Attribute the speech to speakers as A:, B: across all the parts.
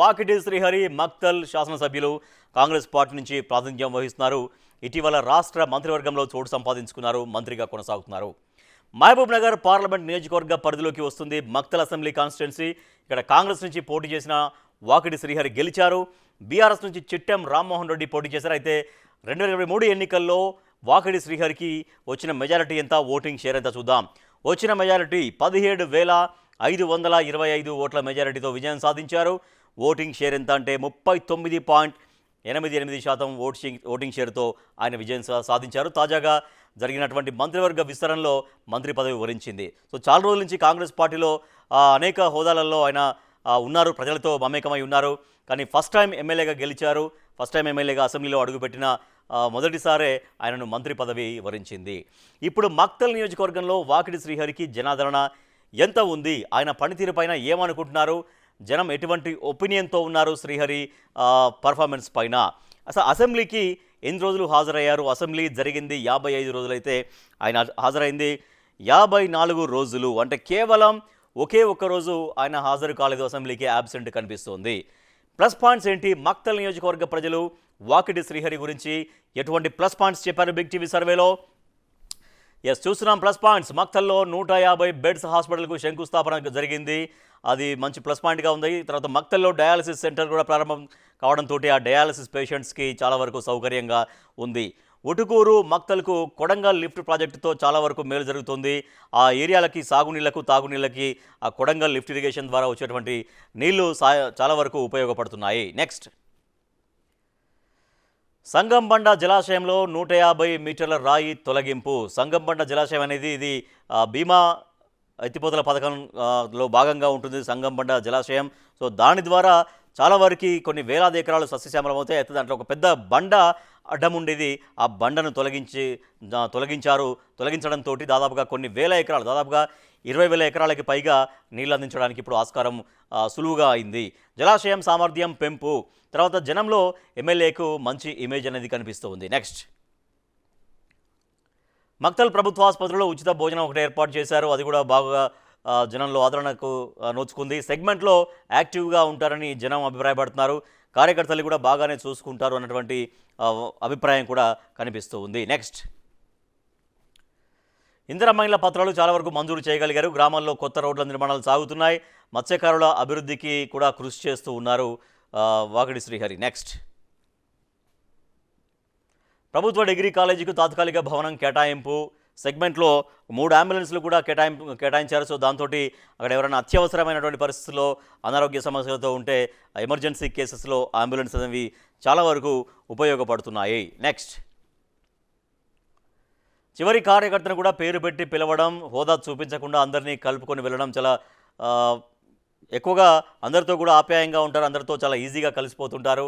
A: వాకిటి శ్రీహరి మక్తల్ శాసనసభ్యులు కాంగ్రెస్ పార్టీ నుంచి ప్రాతినిధ్యం వహిస్తున్నారు. ఇటీవల రాష్ట్ర మంత్రివర్గంలో చోటు సంపాదించుకున్నారు, మంత్రిగా కొనసాగుతున్నారు. మహబూబ్ నగర్ పార్లమెంట్ నియోజకవర్గ పరిధిలోకి వస్తుంది మక్తల్ అసెంబ్లీ కాన్స్టిట్యున్సీ. ఇక్కడ కాంగ్రెస్ నుంచి పోటీ చేసిన వాకిటి శ్రీహరి గెలిచారు. బీఆర్ఎస్ నుంచి చిట్టెం రామ్మోహన్ రెడ్డి పోటీ చేశారు. అయితే 2023 ఎన్నికల్లో వాకిటి శ్రీహరికి వచ్చిన మెజారిటీ ఎంత, ఓటింగ్ షేర్ ఎంత చూద్దాం. వచ్చిన మెజారిటీ 17,525 ఓట్ల మెజారిటీతో విజయం సాధించారు. ఓటింగ్ షేర్ ఎంత అంటే 39.88% ఓటింగ్ షేర్తో ఆయన విజయం సాధించారు. తాజాగా జరిగినటువంటి మంత్రివర్గ విస్తరణలో మంత్రి పదవి వరించింది. సో చాలా రోజుల నుంచి కాంగ్రెస్ పార్టీలో అనేక హోదాలలో ఆయన ఉన్నారు, ప్రజలతో మమేకమై ఉన్నారు. కానీ ఫస్ట్ టైం ఎమ్మెల్యేగా గెలిచారు. ఫస్ట్ టైం ఎమ్మెల్యేగా అసెంబ్లీలో అడుగుపెట్టిన మొదటిసారే ఆయనను మంత్రి పదవి వరించింది. ఇప్పుడు మక్తల్ నియోజకవర్గంలో వాకిటి శ్రీహరికి జనాదరణ ఎంత ఉంది, ఆయన పనితీరు పైన ఏమనుకుంటున్నారు, జనం ఎటువంటి ఒపీనియన్తో ఉన్నారు శ్రీహరి పర్ఫార్మెన్స్ పైన, అసలు అసెంబ్లీకి ఎన్ని రోజులు హాజరయ్యారు, అసెంబ్లీ జరిగింది 55 రోజులైతే ఆయన హాజరైంది 54 రోజులు, అంటే కేవలం ఒకే ఒక్క రోజు ఆయన హాజరు కాలేదు, అసెంబ్లీకి యాబ్సెంట్ కనిపిస్తోంది. ప్లస్ పాయింట్స్ ఏంటి, మక్తల్ నియోజకవర్గ ప్రజలు వాకిటి శ్రీహరి గురించి ఎటువంటి ప్లస్ పాయింట్స్ చెప్పారు బిగ్ టీవీ సర్వేలో? చూస్తున్నాం ప్లస్ పాయింట్స్. మక్తల్లో 150 బెడ్స్ హాస్పిటల్కు శంకుస్థాపన జరిగింది, అది మంచి ప్లస్ పాయింట్గా ఉంది. తర్వాత మక్తల్లో డయాలసిస్ సెంటర్ కూడా ప్రారంభం కావడంతో ఆ డయాలసిస్ పేషెంట్స్కి చాలా వరకు సౌకర్యంగా ఉంది. ఉటుకూరు మక్తల్కు కొడంగల్ లిఫ్ట్ ప్రాజెక్టుతో చాలా వరకు మేలు జరుగుతుంది. ఆ ఏరియాలకి సాగునీళ్లకు తాగునీళ్ళకి ఆ కొడంగల్ లిఫ్ట్ ఇరిగేషన్ ద్వారా వచ్చేటువంటి నీళ్లు చాలా వరకు ఉపయోగపడుతున్నాయి. నెక్స్ట్, సంగంబండ జలాశయంలో 150 మీటర్ల రాయి తొలగింపు. సంగంబండ జలాశయం అనేది ఇది భీమా ఎత్తిపోతల పథకంలో భాగంగా ఉంటుంది సంగంబండ జలాశయం. సో దాని ద్వారా చాలా వరకు కొన్ని వేలాది ఎకరాలు సస్యశ్యామలం అవుతాయి. అయితే దాంట్లో ఒక పెద్ద బండ అడ్డం ఉండేది, ఆ బండను తొలగించడంతో దాదాపుగా కొన్ని వేల ఎకరాలు, దాదాపుగా 20,000 ఎకరాలకి పైగా నీళ్ళు అందించడానికి ఇప్పుడు ఆస్కారం సులువుగా అయింది. జలాశయం సామర్థ్యం పెంపు, తర్వాత జనంలో ఎమ్మెల్యేకు మంచి ఇమేజ్ అనేది కనిపిస్తుంది. నెక్స్ట్, మక్తల్ ప్రభుత్వ ఆసుపత్రిలో ఉచిత భోజనం ఒకటి ఏర్పాటు చేశారు, అది కూడా బాగా జనంలో ఆదరణకు నోచుకుంది. సెగ్మెంట్లో యాక్టివ్గా ఉంటారని జనం అభిప్రాయపడుతున్నారు, కార్యకర్తలు కూడా బాగానే చూసుకుంటారు అన్నటువంటి అభిప్రాయం కూడా కనిపిస్తూ ఉంది. నెక్స్ట్, ఇందిరమ్మ ఇళ్ల పత్రాలు చాలా వరకు మంజూరు చేయగలిగారు. గ్రామాల్లో కొత్త రోడ్ల నిర్మాణాలు సాగుతున్నాయి. మత్స్యకారుల అభివృద్ధికి కూడా కృషి చేస్తూ ఉన్నారు వాకిటి శ్రీహరి. నెక్స్ట్, ప్రభుత్వ డిగ్రీ కాలేజీకి తాత్కాలిక భవనం కేటాయింపు. సెగ్మెంట్లో 3 అంబులెన్స్లు కూడా కేటాయించారు. సో దాంతో అక్కడ ఎవరైనా అత్యవసరమైనటువంటి పరిస్థితుల్లో అనారోగ్య సమస్యలతో ఉంటే ఎమర్జెన్సీ కేసెస్లో అంబులెన్స్ అనేవి చాలా వరకు ఉపయోగపడుతున్నాయి. నెక్స్ట్, చివరి కార్యకర్తను కూడా పేరు పెట్టి పిలవడం, హోదా చూపించకుండా అందరినీ కలుపుకొని వెళ్ళడం, చాలా ఎక్కువగా అందరితో కూడా ఆప్యాయంగా ఉంటారు, అందరితో చాలా ఈజీగా కలిసిపోతుంటారు.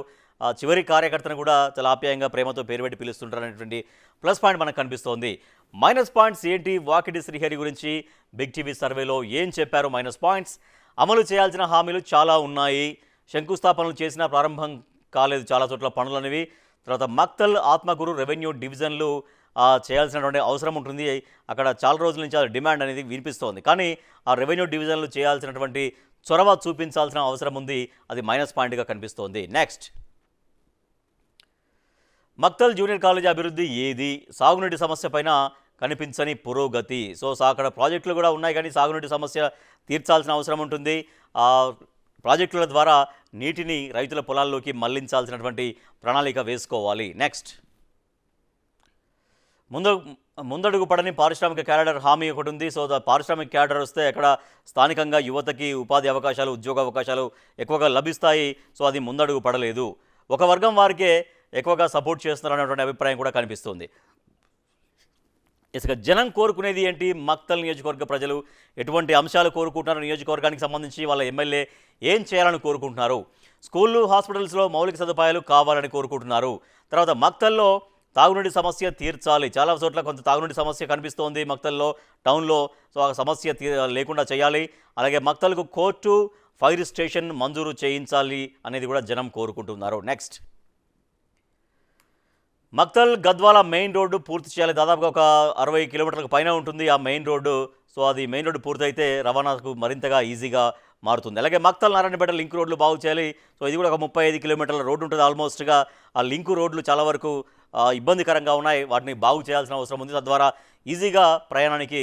A: చివరి కార్యకర్తను కూడా చాలా ఆప్యాయంగా ప్రేమతో పేరు పెట్టి పిలుస్తుంటారు అనేటువంటి ప్లస్ పాయింట్ మనకు కనిపిస్తోంది. మైనస్ పాయింట్స్ ఏంటి, వాకిటి శ్రీహరి గురించి బిగ్ టీవీ సర్వేలో ఏం చెప్పారు? మైనస్ పాయింట్స్, అమలు చేయాల్సిన హామీలు చాలా ఉన్నాయి, శంకుస్థాపనలు చేసినా ప్రారంభం కాలేదు చాలా చోట్ల పనులు అనేవి. తర్వాత మక్తల్ ఆత్మకూరు రెవెన్యూ డివిజన్లు చేయాల్సినటువంటి అవసరం ఉంటుంది, అక్కడ చాలా రోజుల నుంచి ఆ డిమాండ్ అనేది వినిపిస్తోంది. కానీ ఆ రెవెన్యూ డివిజన్లు చేయాల్సినటువంటి చొరవ చూపించాల్సిన అవసరం ఉంది, అది మైనస్ పాయింట్గా కనిపిస్తోంది. నెక్స్ట్, మక్తల్ జూనియర్ కాలేజీ అభివృద్ధి ఏది, సాగునీటి సమస్య పైన కనిపించని పురోగతి. సో అక్కడ ప్రాజెక్టులు కూడా ఉన్నాయి, కానీ సాగునీటి సమస్య తీర్చాల్సిన అవసరం ఉంటుంది. ఆ ప్రాజెక్టుల ద్వారా నీటిని రైతుల పొలాల్లోకి మళ్లించాల్సినటువంటి ప్రణాళిక వేసుకోవాలి. నెక్స్ట్, ముందడుగు పడని పారిశ్రామిక క్యాడర్ హామీ ఒకటి ఉంది. సో పారిశ్రామిక క్యాడర్ వస్తే అక్కడ స్థానికంగా యువతకి ఉపాధి అవకాశాలు, ఉద్యోగ అవకాశాలు ఎక్కువగా లభిస్తాయి. సో అది ముందడుగు పడలేదు, ఒక వర్గం వారికే ఎక్కువగా సపోర్ట్ చేస్తున్నారు అనేటువంటి అభిప్రాయం కూడా కనిపిస్తుంది. ఇసుక జనం కోరుకునేది ఏంటి, మక్తల్ నియోజకవర్గ ప్రజలు ఎటువంటి అంశాలు కోరుకుంటున్నారు, నియోజకవర్గానికి సంబంధించి వాళ్ళ ఎమ్మెల్యే ఏం చేయాలని కోరుకుంటున్నారు? స్కూళ్ళు, హాస్పిటల్స్లో మౌలిక సదుపాయాలు కావాలని కోరుకుంటున్నారు. తర్వాత మక్తల్లో తాగునీటి సమస్య తీర్చాలి, చాలా చోట్ల కొంత తాగునీటి సమస్య కనిపిస్తోంది మక్తల్లో టౌన్లో. సో ఆ సమస్య లేకుండా చేయాలి. అలాగే మక్తల్కు కోర్టు, ఫైర్ స్టేషన్ మంజూరు చేయించాలి అనేది కూడా జనం కోరుకుంటున్నారు. Next, Maktal Gadwal main road పూర్తి చేయాలి, దాదాపుగా ఒక 60 కిలోమీటర్లకు పైన ఉంటుంది ఆ మెయిన్ రోడ్డు. సో అది మెయిన్ రోడ్డు పూర్తయితే రవాణాకు మరింతగా ఈజీగా మారుతుంది. అలాగే మక్తల్ నారాయణపేట లింక్ రోడ్లు బాగు చేయాలి. సో ఇది కూడా ఒక 35 కిలోమీటర్ల రోడ్డు ఉంటుంది ఆల్మోస్ట్గా. ఆ లింకు రోడ్లు చాలా వరకు ఇబ్బందికరంగా ఉన్నాయి. వాటిని బాగు చేయాల్సిన అవసరం ఉంది. తద్వారా ఈజీగా ప్రయాణానికి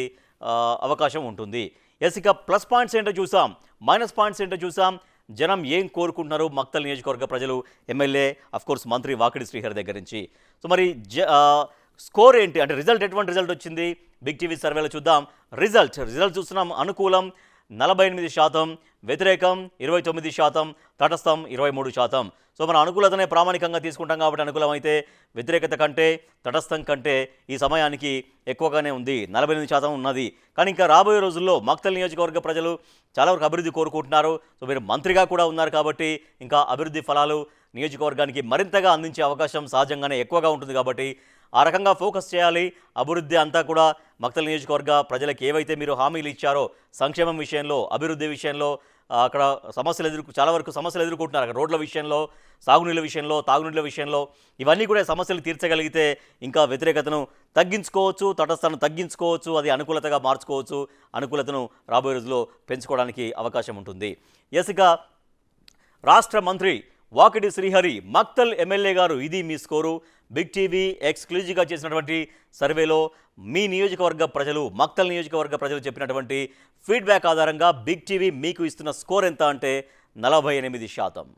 A: అవకాశం ఉంటుంది. ఇక ప్లస్ పాయింట్స్ ఏంటో చూసాం, మైనస్ పాయింట్స్ ఏంటో చూసాం. జనం ఏం కోరుకుంటున్నారు మక్తల్ నియోజకవర్గ ప్రజలు, ఎమ్మెల్యే అఫ్కోర్స్ మంత్రి వాకిడి శ్రీహరి దగ్గర నుంచి. సో మరి స్కోర్ ఏంటి అంటే రిజల్ట్, ఎటువంటి రిజల్ట్ వచ్చింది బిగ్ టీవీ సర్వేలో చూద్దాం. రిజల్ట్ చూస్తున్నాం. అనుకూలం 48%, వ్యతిరేకం 29%, తటస్థం 23%. సో మన అనుకూలతనే ప్రామాణికంగా తీసుకుంటాం కాబట్టి అనుకూలం అయితే వ్యతిరేకత కంటే తటస్థం కంటే ఈ సమయానికి ఎక్కువగానే ఉంది, 48% ఉన్నది. కానీ ఇంకా రాబోయే రోజుల్లో మక్తల్ నియోజకవర్గ ప్రజలు చాలా వరకు అభివృద్ధి కోరుకుంటున్నారు. సో మీరు మంత్రిగా కూడా ఉన్నారు కాబట్టి ఇంకా అభివృద్ధి ఫలాలు నియోజకవర్గానికి మరింతగా అందించే అవకాశం సహజంగానే ఎక్కువగా ఉంటుంది కాబట్టి ఆ రకంగా ఫోకస్ చేయాలి. అభివృద్ధి అంతా కూడా మక్తల్ నియోజకవర్గ ప్రజలకు ఏవైతే మీరు హామీలు ఇచ్చారో సంక్షేమం విషయంలో, అభివృద్ధి విషయంలో అక్కడ చాలా వరకు సమస్యలు ఎదుర్కొంటున్నారు. అక్కడ రోడ్ల విషయంలో, సాగునీళ్ళ విషయంలో, తాగునీళ్ళ విషయంలో ఇవన్నీ కూడా సమస్యలు తీర్చగలిగితే ఇంకా వ్యతిరేకతను తగ్గించుకోవచ్చు, తటస్థాన్ని తగ్గించుకోవచ్చు, అది అనుకూలతగా మార్చుకోవచ్చు. అనుకూలతను రాబోయే రోజుల్లో పెంచుకోవడానికి అవకాశం ఉంటుంది. ఇక రాష్ట్ర మంత్రి వాకిడి శ్రీహరి మక్తల్ ఎమ్మెల్యే గారు, ఇది మీ స్కోరు. బిగ్ టీవీ ఎక్స్క్లూజివ్గా చేసినటువంటి సర్వేలో మీ నియోజకవర్గ ప్రజలు, మక్తల్ నియోజకవర్గ ప్రజలు చెప్పినటువంటి ఫీడ్బ్యాక్ ఆధారంగా బిగ్ టీవీ మీకు ఇస్తున్న స్కోర్ ఎంత అంటే 48%.